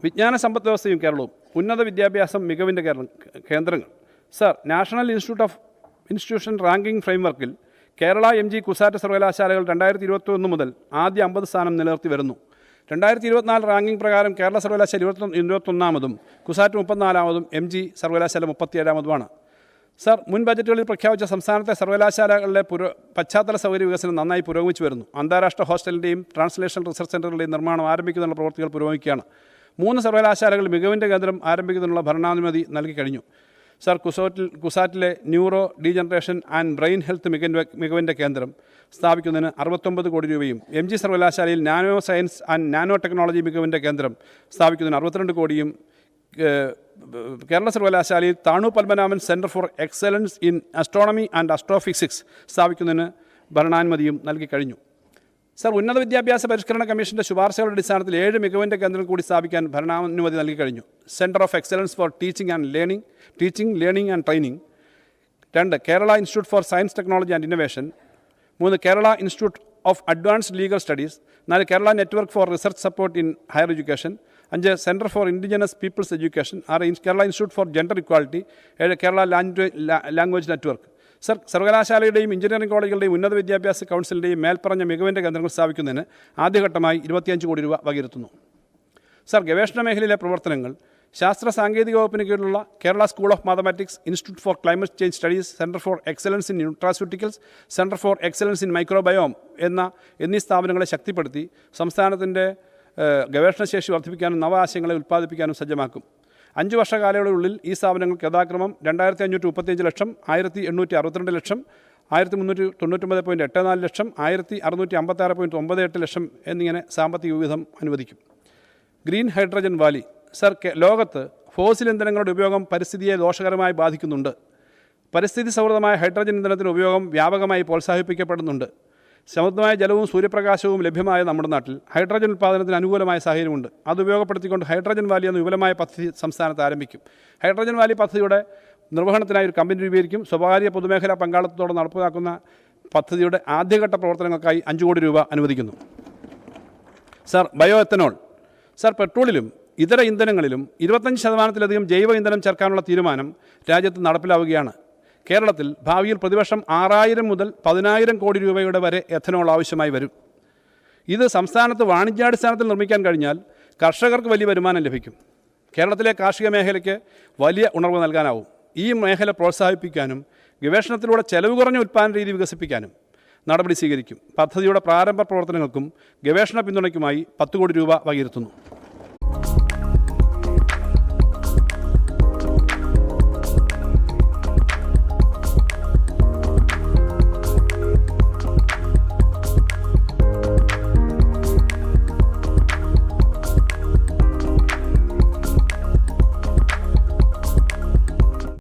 വിജ്ഞാന സമ്പദ് വ്യവസ്ഥയും കേരളവും ഉന്നത വിദ്യാഭ്യാസം മികവിൻ്റെ കേന്ദ്രങ്ങൾ. സർ, നാഷണൽ ഇൻസ്റ്റിറ്റ്യൂഷൻ റാങ്കിംഗ് ഫ്രെയിംവർക്കിൽ കേരള MG കുസാറ്റ് സർവകലാശാലകൾ 2021 മുതൽ ആദ്യ 50 സ്ഥാനം നിലനിർത്തി വരുന്നു. 2024 റാങ്കിംഗ് പ്രകാരം കേരള സർവകലാശാല 21-ാമതും കുസാറ്റ് 34-ാമതും MG സർവകലാശാല 37-ാമതുമാണ്. സർ, മുൻ ബജറ്റുകളിൽ പ്രഖ്യാപിച്ച സംസ്ഥാനത്തെ സർവകലാശാലകളിലെ പശ്ചാത്തല സൗകര്യ വികസനം നന്നായി പുരോഗമിച്ചു വരുന്നു. അന്താരാഷ്ട്ര ഹോസ്റ്റലിൻ്റെയും ട്രാൻസ്ലേഷൻ റിസർച്ച് സെൻ്ററുകളുടെയും നിർമ്മാണം ആരംഭിക്കുന്നതിനുള്ള പ്രവൃത്തികൾ പുരോഗമിക്കുകയാണ്. 3 സർവകലാശാലകൾ മികവിൻ്റെ കേന്ദ്രം ആരംഭിക്കുന്നതിനുള്ള ഭരണാനുമതി നൽകി കഴിഞ്ഞു. സർ, കുസാറ്റിലെ neuro degeneration and brain health മികവിൻ്റെ കേന്ദ്രം സ്ഥാപിക്കുന്നതിന് 69 കോടി രൂപയും MG സർവകലാശാലയിൽ nano science and nano technology മികവിൻ്റെ കേന്ദ്രം സ്ഥാപിക്കുന്നതിന് 62 കോടിയും കേരള സർവകലാശാലയിൽ Thanu Padmanabhan centre for excellence in astronomy and astrophysics സ്ഥാപിക്കുന്നതിന് ഭരണാനുമതിയും നൽകി കഴിഞ്ഞു. സർ, ഉന്നത വിദ്യാഭ്യാസ പരിഷ്കരണ കമ്മീഷൻ്റെ ശുപാർശകളുടെ അടിസ്ഥാനത്തിൽ 7 മികവിൻ്റെ കേന്ദ്രങ്ങൾ കൂടി സ്ഥാപിക്കാൻ ഭരണാനുമതി നൽകി കഴിഞ്ഞു. Centre of excellence for teaching, learning and training. 2 Kerala institute for science technology and innovation. 3 Kerala institute of advanced legal studies. 4 Kerala network for research support in higher education. 5 centre for indigenous peoples education. 6 Kerala institute for gender equality. 7 Kerala language network. Sir, സർവകലാശാലയുടെയും എഞ്ചിനീയറിംഗ് കോളേജുകളുടെയും ഉന്നത വിദ്യാഭ്യാസ കൗൺസിലിൻ്റെയും മേൽപ്പറഞ്ഞ മികവിൻ്റെ കേന്ദ്രങ്ങൾ സ്ഥാപിക്കുന്നതിന് ആദ്യഘട്ടമായി 25 കോടി രൂപ വകയിരുത്തുന്നു. സർ, ഗവേഷണ മേഖലയിലെ പ്രവർത്തനങ്ങൾ ശാസ്ത്ര സാങ്കേതിക വകുപ്പിന് കീഴിലുള്ള Kerala school of mathematics, institute four climate change studies, centre for excellence in nutraceuticals, centre for excellence in microbiome എന്നീ സ്ഥാപനങ്ങളെ ശക്തിപ്പെടുത്തി സംസ്ഥാനത്തിൻ്റെ ഗവേഷണശേഷി വർദ്ധിപ്പിക്കാനും നവ ആശയങ്ങളെ ഉൽപ്പാദിപ്പിക്കാനും സജ്ജമാക്കും. 5 വർഷ കാലയളവിനുള്ളിൽ ഈ സ്ഥാപനങ്ങൾക്ക് യഥാക്രമം 2535 ലക്ഷം, 1862 ലക്ഷം, 1399.84 ലക്ഷം, 1656.98 ലക്ഷം എന്നിങ്ങനെ സാമ്പത്തിക വിഹിതം അനുവദിക്കും. Green hydrogen Valley. സർ, ലോകത്ത് ഫോസിൽ ഇന്ധനങ്ങളുടെ ഉപയോഗം പരിസ്ഥിതിയെ ദോഷകരമായി ബാധിക്കുന്നുണ്ട്. പരിസ്ഥിതി സൗഹൃദമായ ഹൈഡ്രജൻ ഇന്ധനത്തിൻ്റെ ഉപയോഗം വ്യാപകമായി പ്രോത്സാഹിപ്പിക്കപ്പെടുന്നുണ്ട്. സമൃദ്ധമായ ജലവും സൂര്യപ്രകാശവും ലഭ്യമായ നമ്മുടെ നാട്ടിൽ ഹൈഡ്രജൻ ഉൽപ്പാദനത്തിന് അനുകൂലമായ സാഹചര്യമുണ്ട്. അത് ഉപയോഗപ്പെടുത്തിക്കൊണ്ട് ഹൈഡ്രജൻ വാലി എന്ന വിപുലമായ പദ്ധതി സംസ്ഥാനത്ത് ആരംഭിക്കും. ഹൈഡ്രജൻ വാലി പദ്ധതിയുടെ നിർവഹണത്തിനായി ഒരു കമ്പനി രൂപീകരിക്കും. സ്വകാര്യ പൊതുമേഖലാ പങ്കാളിത്തത്തോടെ നടപ്പിലാക്കുന്ന പദ്ധതിയുടെ ആദ്യഘട്ട പ്രവർത്തനങ്ങൾക്കായി 5 കോടി രൂപ അനുവദിക്കുന്നു. Sir, bio ethanol. സർ, പെട്രോളിലും ഇതര ഇന്ധനങ്ങളിലും 25% ജൈവ ഇന്ധനം ചേർക്കാനുള്ള തീരുമാനം രാജ്യത്ത് നടപ്പിലാവുകയാണ്. കേരളത്തിൽ ഭാവിയിൽ പ്രതിവർഷം 6000 മുതൽ 10000 കോടി രൂപയുടെ വരെ എഥനോൾ ആവശ്യമായി വരും. ഇത് സംസ്ഥാനത്ത് വാണിജ്യാടിസ്ഥാനത്തിൽ നിർമ്മിക്കാൻ കഴിഞ്ഞാൽ കർഷകർക്ക് വലിയ വരുമാനം ലഭിക്കും. കേരളത്തിലെ കാർഷിക മേഖലയ്ക്ക് വലിയ ഉണർവ് നൽകാനാവും. ഈ മേഖല പ്രോത്സാഹിപ്പിക്കാനും ഗവേഷണത്തിലൂടെ ചെലവ് കുറഞ്ഞ ഉൽപ്പാദന രീതി വികസിപ്പിക്കാനും നടപടി സ്വീകരിക്കും. പദ്ധതിയുടെ പ്രാരംഭ പ്രവർത്തനങ്ങൾക്കും ഗവേഷണ പിന്തുണയ്ക്കുമായി 10 കോടി രൂപ വകയിരുത്തുന്നു.